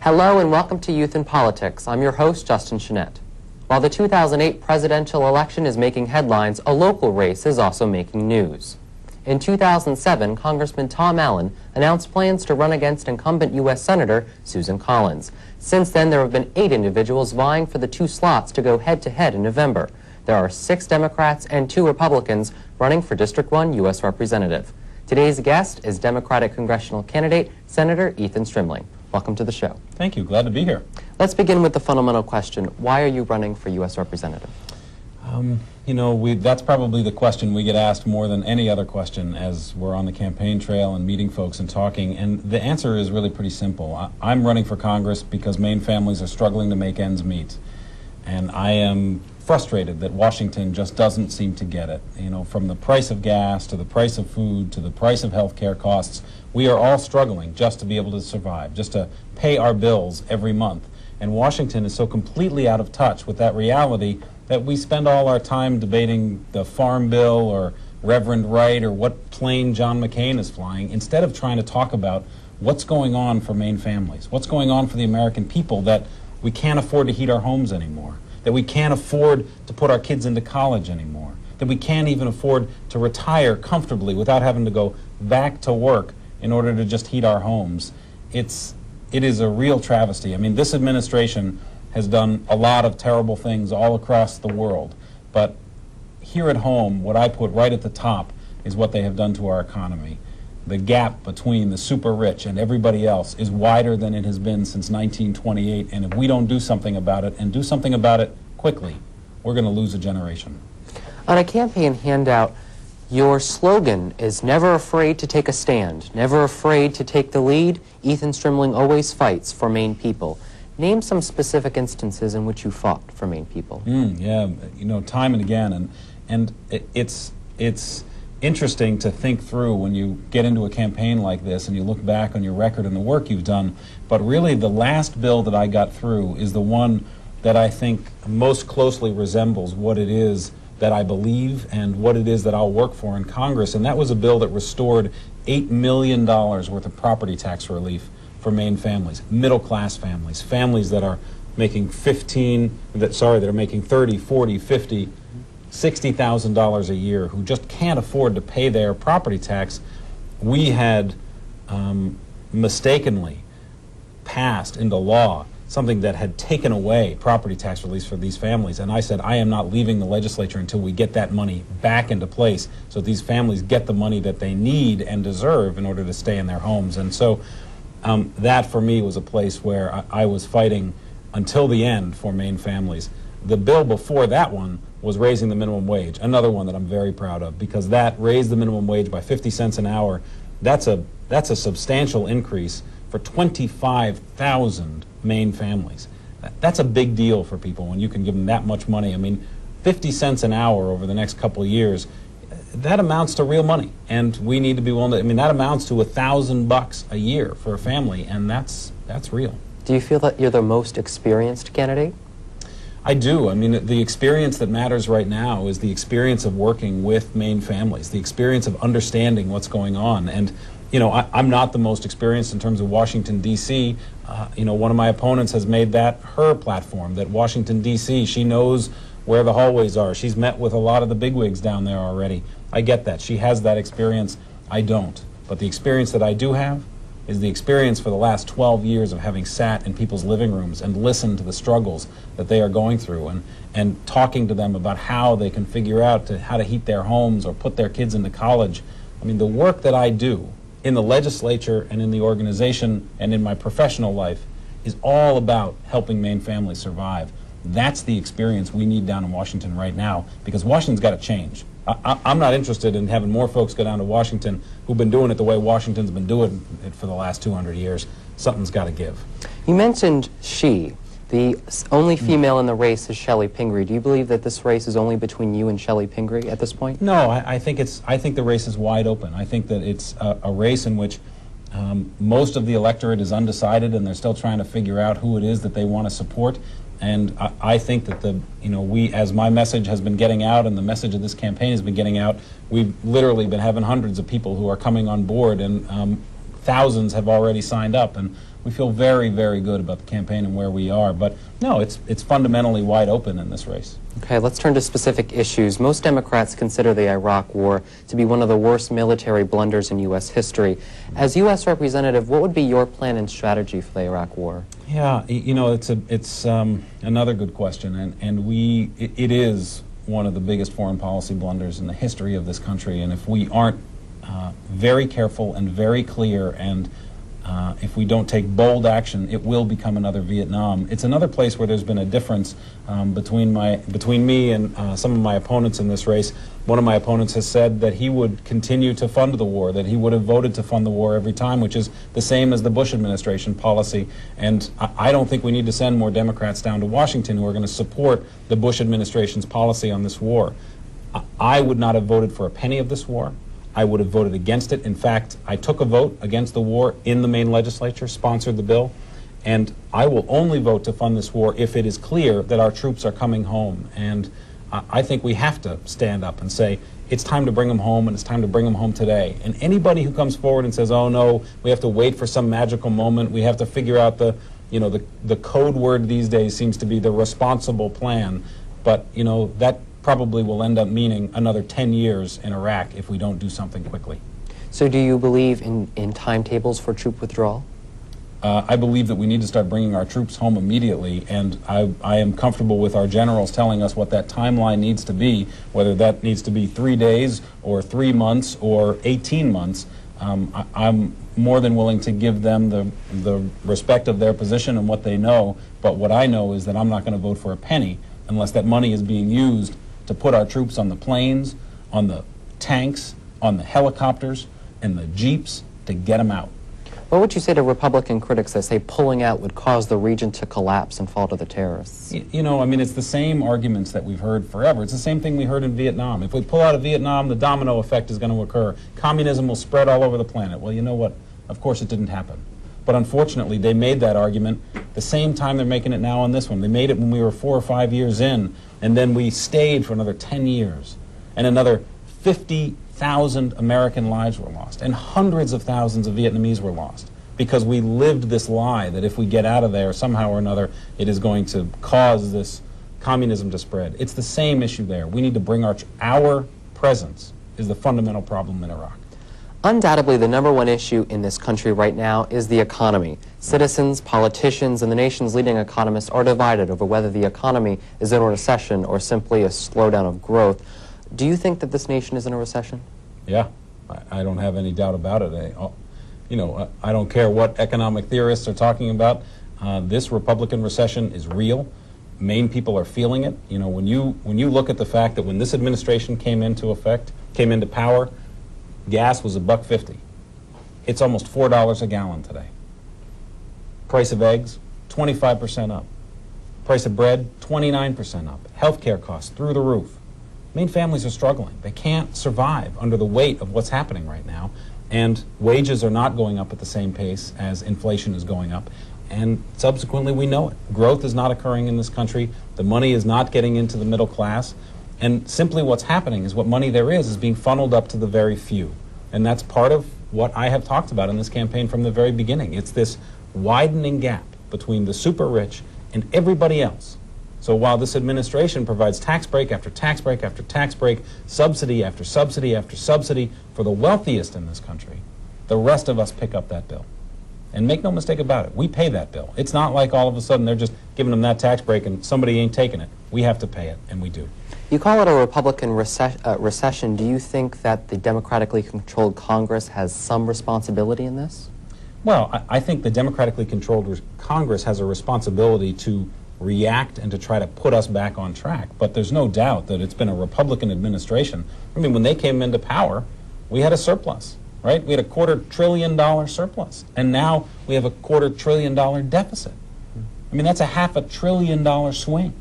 Hello and welcome to Youth in Politics. I'm your host, Justin Chenette. While the 2008 presidential election is making headlines, a local race is also making news. In 2007, Congressman Tom Allen announced plans to run against incumbent U.S. Senator Susan Collins. Since then, there have been 8 individuals vying for the 2 slots to go head-to-head in November. There are 6 Democrats and 2 Republicans running for District 1 U.S. Representative. Today's guest is Democratic congressional candidate Senator Ethan Strimling. Welcome to the show. Thank you. Glad to be here. Let's begin with the fundamental question. Why are you running for U.S. Representative? That's probably the question we get asked more than any other question as we're on the campaign trail and meeting folks and talking. And the answer is really pretty simple. I'm running for Congress because Maine families are struggling to make ends meet. And I am frustrated that Washington just doesn't seem to get it. From the price of gas to the price of food to the price of health care costs, we are all struggling just to be able to survive, just to pay our bills every month. And Washington is so completely out of touch with that reality that we spend all our time debating the Farm Bill or Reverend Wright or what plane John McCain is flying, instead of trying to talk about what's going on for Maine families, what's going on for the American people, that we can't afford to heat our homes anymore, that we can't afford to put our kids into college anymore, that we can't even afford to retire comfortably without having to go back to work in order to just heat our homes. It is a real travesty. I mean, this administration has done a lot of terrible things all across the world, but here at home, what I put right at the top is what they have done to our economy. The gap between the super rich and everybody else is wider than it has been since 1928, and if we don't do something about it, and do something about it quickly, we're going to lose a generation. On a campaign handout, your slogan is never afraid to take a stand, never afraid to take the lead. Ethan Strimling always fights for Maine people. Name some specific instances in which you fought for Maine people. Yeah, time and again, and it's interesting to think through when you get into a campaign like this and you look back on your record and the work you've done. But really, the last bill that I got through is the one that I think most closely resembles what it is that I believe and what it is that I'll work for in Congress. And that was a bill that restored $8 million worth of property tax relief for Maine families, middle-class families, families that are making that are making $30, $40, $50, $60,000 a year, who just can't afford to pay their property tax. We had mistakenly passed into law something that had taken away property tax relief for these families. And I said, I am not leaving the legislature until we get that money back into place so these families get the money that they need and deserve in order to stay in their homes. And so that for me was a place where I was fighting until the end for Maine families. The bill before that one was raising the minimum wage, another one that I'm very proud of, because that raised the minimum wage by 50 cents an hour. That's a substantial increase for 25,000 Maine families. That's a big deal for people when you can give them that much money. I mean, 50 cents an hour over the next couple of years, that amounts to real money, and we need to be willing to, that amounts to $1,000 a year for a family, and that's real. Do you feel that you're the most experienced candidate? I do. The experience that matters right now is the experience of working with Maine families, the experience of understanding what's going on. And, I'm not the most experienced in terms of Washington, D.C. One of my opponents has made that her platform, that Washington, D.C., she knows where the hallways are. She's met with a lot of the bigwigs down there already. I get that. She has that experience. I don't. But the experience that I do have is the experience for the last 12 years of having sat in people's living rooms and listened to the struggles that they are going through, and talking to them about how they can figure out how to heat their homes or put their kids into college. The work that I do in the legislature and in the organization and in my professional life is all about helping Maine families survive. That's the experience we need down in Washington right now, because Washington's got to change. I'm not interested in having more folks go down to Washington who've been doing it the way Washington's been doing it for the last 200 years. Something's got to give. You mentioned she. The only female in the race is Shelley Pingree. Do you believe that this race is only between you and Shelley Pingree at this point? No, I think the race is wide open. I think that it's a race in which most of the electorate is undecided, and they're still trying to figure out who it is that they want to support. And I think that we, as my message has been getting out and the message of this campaign has been getting out, we've literally been having hundreds of people who are coming on board, and thousands have already signed up. And we feel very, very good about the campaign and where we are. But no, it's fundamentally wide open in this race. Okay, let's turn to specific issues. Most Democrats consider the Iraq War to be one of the worst military blunders in U.S. history. As U.S. representative, what would be your plan and strategy for the Iraq War? Yeah, you know, it's another good question, and it is one of the biggest foreign policy blunders in the history of this country. And if we aren't very careful and very clear, and if we don't take bold action, it will become another Vietnam. It's another place where there's been a difference between me and some of my opponents in this race. One of my opponents has said that he would continue to fund the war, that he would have voted to fund the war every time, which is the same as the Bush administration policy. And I don't think we need to send more Democrats down to Washington who are going to support the Bush administration's policy on this war. I would not have voted for a penny of this war. I would have voted against it. In fact, I took a vote against the war in the Maine legislature, sponsored the bill, and I will only vote to fund this war if it is clear that our troops are coming home. And I think we have to stand up and say, it's time to bring them home, and it's time to bring them home today. And anybody who comes forward and says, oh no, we have to wait for some magical moment, we have to figure out the code word these days seems to be the responsible plan, but that probably will end up meaning another 10 years in Iraq if we don't do something quickly. So do you believe in timetables for troop withdrawal? I believe that we need to start bringing our troops home immediately, and I am comfortable with our generals telling us what that timeline needs to be, whether that needs to be 3 days or 3 months or 18 months. I'm more than willing to give them the respect of their position and what they know, but what I know is that I'm not going to vote for a penny unless that money is being used to put our troops on the planes, on the tanks, on the helicopters, and the jeeps to get them out. What would you say to Republican critics that say pulling out would cause the region to collapse and fall to the terrorists? You know, I mean, it's the same arguments that we've heard forever. It's the same thing we heard in Vietnam. If we pull out of Vietnam, the domino effect is going to occur. Communism will spread all over the planet. Well, you know what? Of course it didn't happen. But unfortunately, they made that argument the same time they're making it now on this one. They made it when we were 4 or 5 years in, and then we stayed for another 10 years. And another 50,000 American lives were lost, and hundreds of thousands of Vietnamese were lost, because we lived this lie that if we get out of there, somehow or another, it is going to cause this communism to spread. It's the same issue there. We need to bring our presence is the fundamental problem in Iraq. Undoubtedly, the #1 issue in this country right now is the economy. Citizens, politicians, and the nation's leading economists are divided over whether the economy is in a recession or simply a slowdown of growth. Do you think that this nation is in a recession? Yeah, I don't have any doubt about it. I don't care what economic theorists are talking about. This Republican recession is real. Maine people are feeling it. You know, when you look at the fact that when this administration came into power, gas was $1.50. It's almost $4 a gallon today. Price of eggs, 25% up. Price of bread, 29% up. Healthcare costs through the roof. Maine families are struggling. They can't survive under the weight of what's happening right now, and wages are not going up at the same pace as inflation is going up, and subsequently we know it. Growth is not occurring in this country. The money is not getting into the middle class. And simply what's happening is what money there is being funneled up to the very few. And that's part of what I have talked about in this campaign from the very beginning. It's this widening gap between the super rich and everybody else. So while this administration provides tax break after tax break after tax break, subsidy after subsidy after subsidy for the wealthiest in this country, the rest of us pick up that bill. And make no mistake about it, we pay that bill. It's not like all of a sudden they're just giving them that tax break and somebody ain't taking it. We have to pay it, and we do. You call it a Republican recession. Do you think that the democratically controlled Congress has some responsibility in this? Well, I think the democratically controlled Congress has a responsibility to react and to try to put us back on track. But there's no doubt that it's been a Republican administration. I mean, when they came into power, we had a surplus, right? We had a $250 billion surplus. And now we have a $250 billion deficit. I mean, that's a $500 billion swing.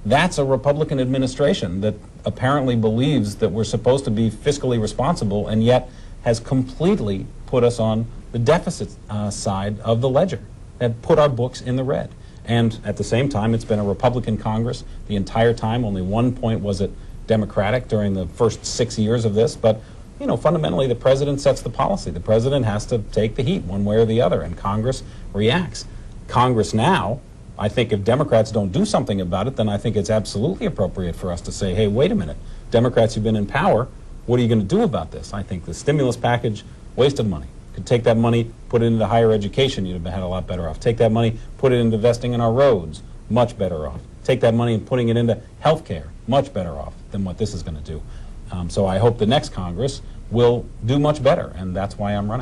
That's a Republican administration that apparently believes that we're supposed to be fiscally responsible and yet has completely put us on the deficit side of the ledger, and put our books in the red. And at the same time, it's been a Republican Congress the entire time. Only 1 point was it Democratic during the first 6 years of this. But you know, fundamentally the president sets the policy. The president has to take the heat one way or the other, and Congress reacts. Congress now, I think if Democrats don't do something about it, then I think it's absolutely appropriate for us to say, hey, wait a minute, Democrats, you've been in power, what are you going to do about this? I think the stimulus package, waste of money. Could take that money, put it into higher education, you'd have had a lot better off. Take that money, put it into investing in our roads, much better off. Take that money and putting it into health care, much better off than what this is going to do. So I hope the next Congress will do much better, and that's why I'm running.